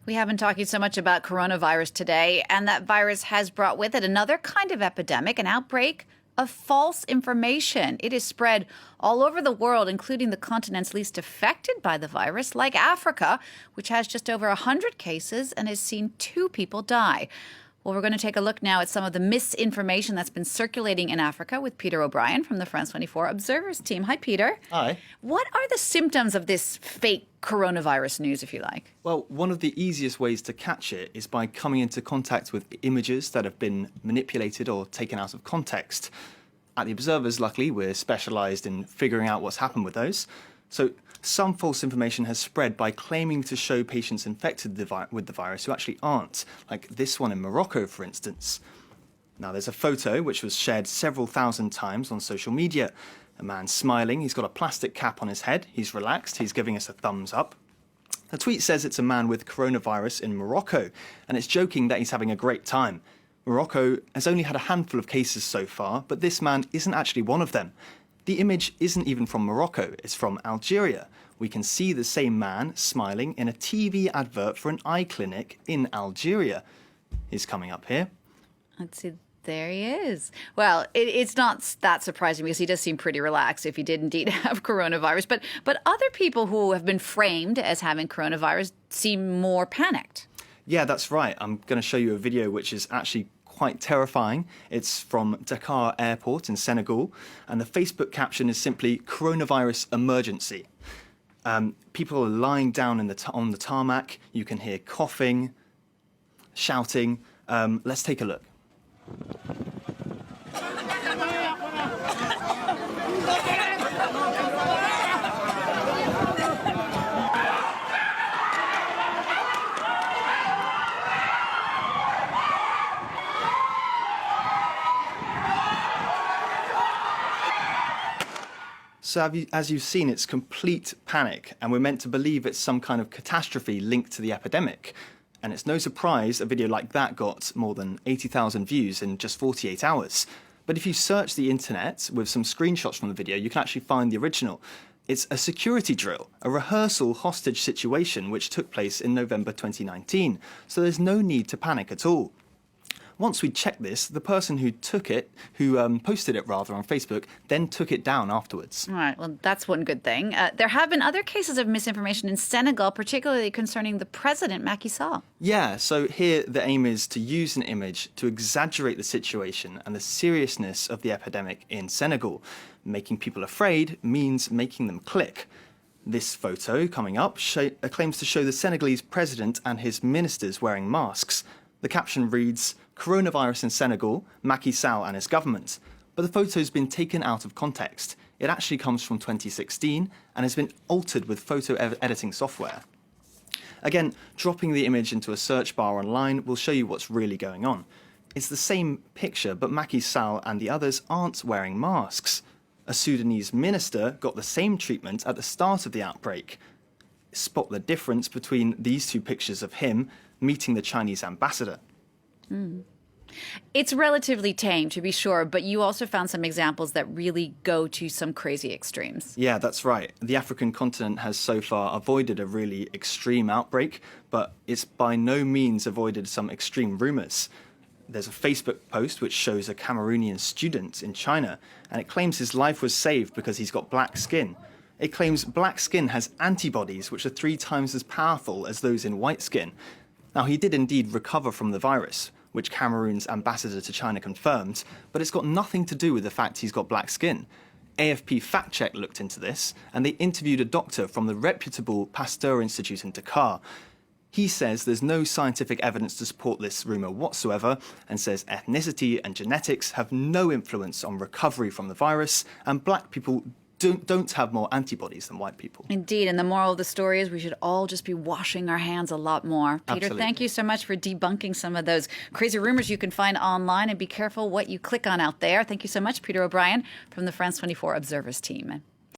We have been talking so much about coronavirus today, and that virus has brought with it another kind of epidemic, an outbreak of false information. It is spread all over the world, including the continents least affected by the virus, like Africa, which has just over 100 cases and has seen 2 people die. Well, we're going to take a look now at some of the misinformation that's been circulating in Africa with Peter O'Brien from the France 24 Observers team. Hi, Peter. Hi. What are the symptoms of this fake coronavirus news, if you like? Well, one of the easiest ways to catch it is by coming into contact with images that have been manipulated or taken out of context. At the Observers, luckily, we're specialised in figuring out what's happened with those. So some false information has spread by claiming to show patients infected with the virus who actually aren't, like this one in Morocco, for instance. Now, there's a photo which was shared several thousand times on social media. A man smiling, he's got a plastic cap on his head, he's relaxed, he's giving us a thumbs up. The tweet says it's a man with coronavirus in Morocco, and it's joking that he's having a great time. Morocco has only had a handful of cases so far, but this man isn't actually one of them. The image isn't even from Morocco, it's from Algeria. We can see the same man smiling in a TV advert for an eye clinic in Algeria. He's coming up here. Let's see. There he is. Well, it's not that surprising because he does seem pretty relaxed if he did indeed have coronavirus. But other people who have been framed as having coronavirus seem more panicked. Yeah, that's right. I'm going to show you a video which is actually quite terrifying. It's from Dakar Airport in Senegal, and the Facebook caption is simply "Coronavirus Emergency." People are lying down on the tarmac. You can hear coughing, shouting. Let's take a look. So as you've seen, it's complete panic, and we're meant to believe it's some kind of catastrophe linked to the epidemic. And it's no surprise a video like that got more than 80,000 views in just 48 hours. But if you search the internet with some screenshots from the video, you can actually find the original. It's a security drill, a rehearsal hostage situation which took place in November 2019. So there's no need to panic at all. Once we checked this, the person who posted it rather on Facebook, then took it down afterwards. All right, well, that's one good thing. There have been other cases of misinformation in Senegal, particularly concerning the president, Macky Sall. Yeah, so here the aim is to use an image to exaggerate the situation and the seriousness of the epidemic in Senegal. Making people afraid means making them click. This photo coming up claims to show the Senegalese president and his ministers wearing masks. The caption reads, "Coronavirus in Senegal, Macky Sall and his government." But the photo's been taken out of context. It actually comes from 2016 and has been altered with photo editing software. Again, dropping the image into a search bar online will show you what's really going on. It's the same picture, but Macky Sall and the others aren't wearing masks. A Sudanese minister got the same treatment at the start of the outbreak. Spot the difference between these 2 pictures of him meeting the Chinese ambassador. It's relatively tame, to be sure, but you also found some examples that really go to some crazy extremes. Yeah, that's right. The African continent has so far avoided a really extreme outbreak, but it's by no means avoided some extreme rumours. There's a Facebook post which shows a Cameroonian student in China, and it claims his life was saved because he's got black skin. It claims black skin has antibodies which are 3 times as powerful as those in white skin. Now, he did indeed recover from the virus, which Cameroon's ambassador to China confirmed, but it's got nothing to do with the fact he's got black skin. AFP Fact Check looked into this, and they interviewed a doctor from the reputable Pasteur Institute in Dakar. He says there's no scientific evidence to support this rumour whatsoever, and says ethnicity and genetics have no influence on recovery from the virus, and black people don't have more antibodies than white people. Indeed, and the moral of the story is we should all just be washing our hands a lot more. Peter, Absolutely. Thank you so much for debunking some of those crazy rumors you can find online, and be careful what you click on out there. Thank you so much, Peter O'Brien from the France 24 Observers team.